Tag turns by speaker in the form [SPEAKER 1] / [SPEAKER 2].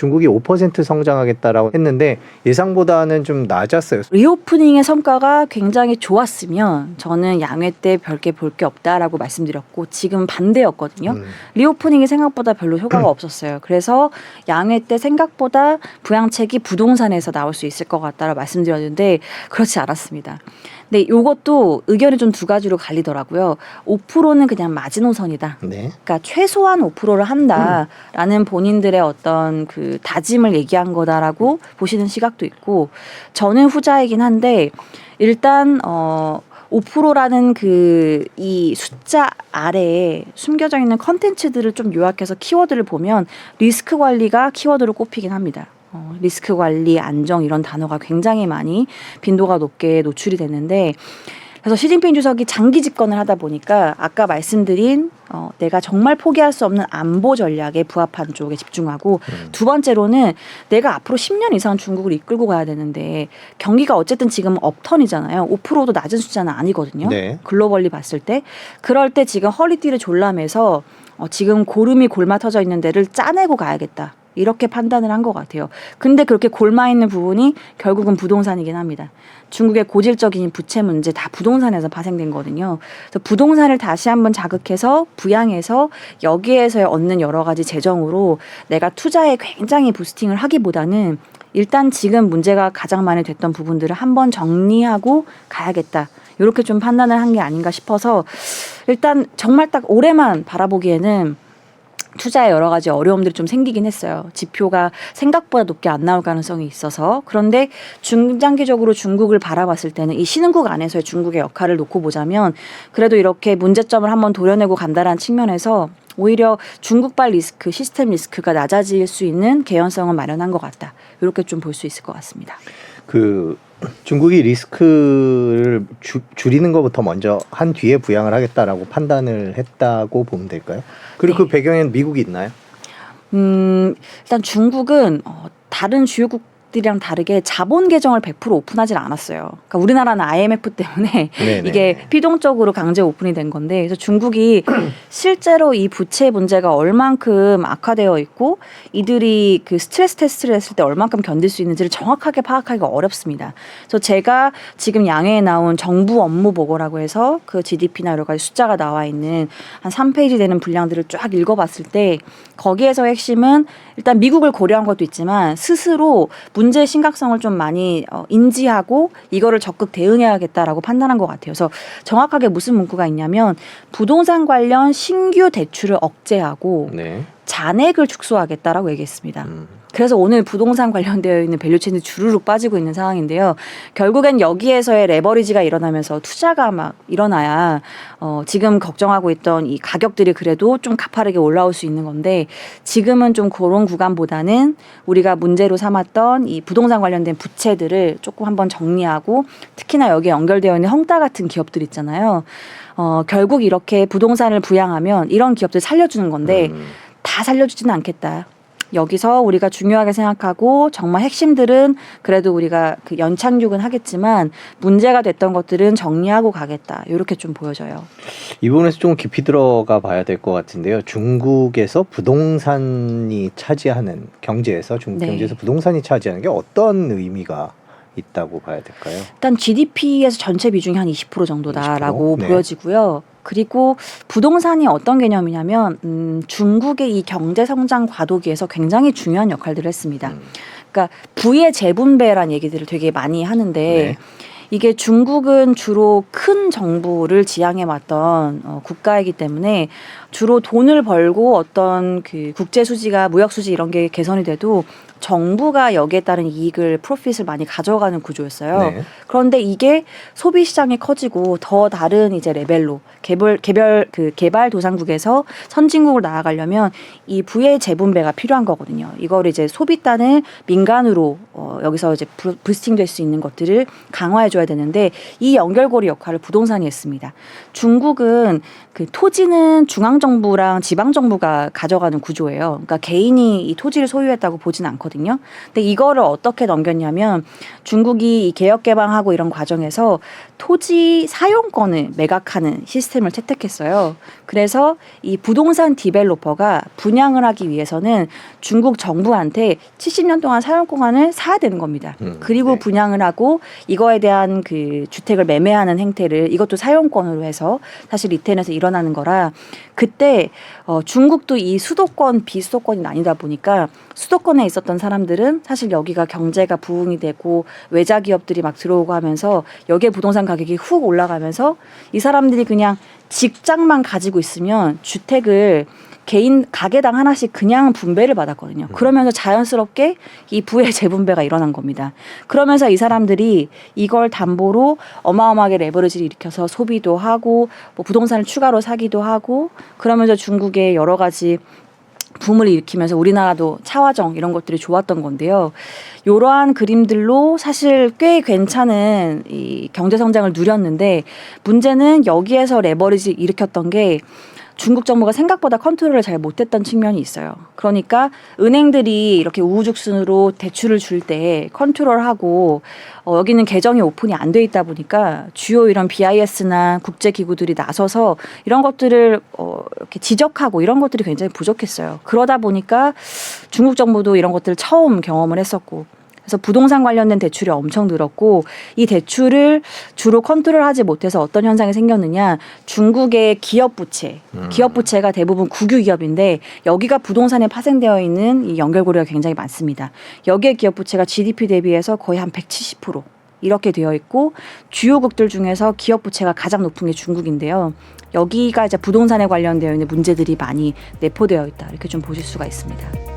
[SPEAKER 1] 중국이 5% 성장하겠다라고 했는데 예상보다는 좀 낮았어요.
[SPEAKER 2] 리오프닝의 성과가 굉장히 좋았으면 저는 양회 때 별게 볼 게 없다라고 말씀드렸고 지금 반대였거든요. 리오프닝이 생각보다 별로 효과가 없었어요. 그래서 양회 때 생각보다 부양책이 부동산에서 나올 수 있을 것 같다라고 말씀드렸는데 그렇지 않았습니다. 근데 이것도 의견이 좀 두 가지로 갈리더라고요. 5%는 그냥 마지노선이다.
[SPEAKER 1] 네.
[SPEAKER 2] 그러니까 최소한 5%를 한다라는 본인들의 어떤 그 다짐을 얘기한 거다라고 보시는 시각도 있고 저는 후자이긴 한데 일단 5%라는 그 이 숫자 아래에 숨겨져 있는 컨텐츠들을 좀 요약해서 키워드를 보면 리스크 관리가 키워드로 꼽히긴 합니다. 리스크 관리, 안정 이런 단어가 굉장히 많이 빈도가 높게 노출이 됐는데 그래서 시진핑 주석이 장기 집권을 하다 보니까 아까 말씀드린 내가 정말 포기할 수 없는 안보 전략에 부합한 쪽에 집중하고 두 번째로는 내가 앞으로 10년 이상 중국을 이끌고 가야 되는데 경기가 어쨌든 지금 업턴이잖아요. 5%도 낮은 숫자는 아니거든요.
[SPEAKER 1] 네.
[SPEAKER 2] 글로벌리 봤을 때. 그럴 때 지금 허리띠를 졸라매서 지금 고름이 골마 터져 있는 데를 짜내고 가야겠다. 이렇게 판단을 한 것 같아요. 근데 그렇게 골마 있는 부분이 결국은 부동산이긴 합니다. 중국의 고질적인 부채 문제 다 부동산에서 파생된 거거든요. 그래서 부동산을 다시 한번 자극해서 부양해서 여기에서 얻는 여러 가지 재정으로 내가 투자에 굉장히 부스팅을 하기보다는 일단 지금 문제가 가장 많이 됐던 부분들을 한번 정리하고 가야겠다. 이렇게 좀 판단을 한 게 아닌가 싶어서 일단 정말 딱 올해만 바라보기에는 투자에 여러 가지 어려움들이 좀 생기긴 했어요. 지표가 생각보다 높게 안 나올 가능성이 있어서. 그런데 중장기적으로 중국을 바라봤을 때는 이 신흥국 안에서의 중국의 역할을 놓고 보자면 그래도 이렇게 문제점을 한번 도려내고 간다라는 측면에서 오히려 중국발 리스크, 시스템 리스크가 낮아질 수 있는 개연성을 마련한 것 같다. 이렇게 좀 볼 수 있을 것 같습니다.
[SPEAKER 1] 중국이 리스크를 줄이는 것부터 먼저 한 뒤에 부양을 하겠다라고 판단을 했다고 보면 될까요? 그리고
[SPEAKER 2] 네.
[SPEAKER 1] 그 배경에는 미국이 있나요?
[SPEAKER 2] 일단 중국은 다른 주요국들이랑 다르게 자본 계정을 100% 오픈하지 않았어요. 그러니까 우리나라는 IMF 때문에
[SPEAKER 1] 네네.
[SPEAKER 2] 이게 피동적으로 강제 오픈이 된 건데 그래서 중국이 실제로 이 부채 문제가 얼만큼 악화되어 있고 이들이 그 스트레스 테스트를 했을 때 얼만큼 견딜 수 있는지를 정확하게 파악하기가 어렵습니다. 그래서 제가 지금 양해에 나온 정부 업무 보고라고 해서 그 GDP나 여러 가지 숫자가 나와 있는 한 3페이지 되는 분량들을 쫙 읽어봤을 때 거기에서 핵심은 일단 미국을 고려한 것도 있지만 스스로 문제의 심각성을 좀 많이 인지하고 이거를 적극 대응해야겠다라고 판단한 것 같아요. 그래서 정확하게 무슨 문구가 있냐면 부동산 관련 신규 대출을 억제하고
[SPEAKER 1] 네.
[SPEAKER 2] 잔액을 축소하겠다라고 얘기했습니다. 그래서 오늘 부동산 관련되어 있는 밸류체인이 주르륵 빠지고 있는 상황인데요. 결국엔 여기에서의 레버리지가 일어나면서 투자가 막 일어나야 지금 걱정하고 있던 이 가격들이 그래도 좀 가파르게 올라올 수 있는 건데 지금은 좀 그런 구간보다는 우리가 문제로 삼았던 이 부동산 관련된 부채들을 조금 한번 정리하고 특히나 여기에 연결되어 있는 헝다 같은 기업들 있잖아요. 결국 이렇게 부동산을 부양하면 이런 기업들 살려주는 건데 다 살려주지는 않겠다. 여기서 우리가 중요하게 생각하고 정말 핵심들은 그래도 우리가 그 연착륙은 하겠지만 문제가 됐던 것들은 정리하고 가겠다. 이렇게 좀 보여져요.
[SPEAKER 1] 이 부분에서 좀 깊이 들어가 봐야 될 것 같은데요. 중국에서 부동산이 차지하는 경제에서 중국
[SPEAKER 2] 네.
[SPEAKER 1] 경제에서 부동산이 차지하는 게 어떤 의미가 있다고 봐야 될까요?
[SPEAKER 2] 일단 GDP에서 전체 비중이 한 20% 정도다라고
[SPEAKER 1] 20%? 네.
[SPEAKER 2] 보여지고요. 그리고 부동산이 어떤 개념이냐면 중국의 이 경제 성장 과도기에서 굉장히 중요한 역할들을 했습니다. 그러니까 부의 재분배라는 얘기들을 되게 많이 하는데
[SPEAKER 1] 네.
[SPEAKER 2] 이게 중국은 주로 큰 정부를 지향해왔던 국가이기 때문에 주로 돈을 벌고 어떤 그 국제 수지가 무역 수지 이런 게 개선이 돼도 정부가 여기에 따른 이익을 프로핏을 많이 가져가는 구조였어요.
[SPEAKER 1] 네.
[SPEAKER 2] 그런데 이게 소비 시장이 커지고 더 다른 이제 레벨로 개발도상국에서 선진국으로 나아가려면 이 부의 재분배가 필요한 거거든요. 이거를 이제 소비단을 민간으로 여기서 이제 부스팅될 수 있는 것들을 강화해줘야 되는데 이 연결고리 역할을 부동산이 했습니다. 중국은 그 토지는 중앙정부랑 지방정부가 가져가는 구조예요. 그러니까 개인이 이 토지를 소유했다고 보진 않거든요. 많거든요. 근데 이거를 어떻게 넘겼냐면 중국이 이 개혁 개방하고 이런 과정에서 토지 사용권을 매각하는 시스템을 채택했어요. 그래서 이 부동산 디벨로퍼가 분양을 하기 위해서는 중국 정부한테 70년 동안 사용권을 사야 되는 겁니다. 그리고
[SPEAKER 1] 네.
[SPEAKER 2] 분양을 하고 이거에 대한 그 주택을 매매하는 행태를 이것도 사용권으로 해서 사실 이태원에서 일어나는 거라 그때 중국도 이 수도권 비수도권이 나뉘다 보니까 수도권에 있었던 사람들은 사실 여기가 경제가 부흥이 되고 외자 기업들이 막 들어오고 하면서 여기에 부동산 가격이 훅 올라가면서 이 사람들이 그냥 직장만 가지고 있으면 주택을 개인 가게당 하나씩 그냥 분배를 받았거든요. 그러면서 자연스럽게 이 부의 재분배가 일어난 겁니다. 그러면서 이 사람들이 이걸 담보로 어마어마하게 레버리지를 일으켜서 소비도 하고 뭐 부동산을 추가로 사기도 하고 그러면서 중국의 여러 가지 붐을 일으키면서 우리나라도 차화정 이런 것들이 좋았던 건데요. 이러한 그림들로 사실 꽤 괜찮은 이 경제 성장을 누렸는데 문제는 여기에서 레버리지 일으켰던 게 중국 정부가 생각보다 컨트롤을 잘 못했던 측면이 있어요. 그러니까 은행들이 이렇게 우후죽순으로 대출을 줄 때 컨트롤하고 여기는 계정이 오픈이 안 돼 있다 보니까 주요 이런 BIS나 국제기구들이 나서서 이런 것들을 이렇게 지적하고 이런 것들이 굉장히 부족했어요. 그러다 보니까 중국 정부도 이런 것들을 처음 경험을 했었고 그래서 부동산 관련된 대출이 엄청 늘었고 이 대출을 주로 컨트롤하지 못해서 어떤 현상이 생겼느냐 중국의 기업 부채가 대부분 국유 기업인데 여기가 부동산에 파생되어 있는 이 연결고리가 굉장히 많습니다. 여기에 기업 부채가 GDP 대비해서 거의 한 170% 이렇게 되어 있고 주요국들 중에서 기업 부채가 가장 높은 게 중국인데요. 여기가 이제 부동산에 관련되어 있는 문제들이 많이 내포되어 있다 이렇게 좀 보실 수가 있습니다.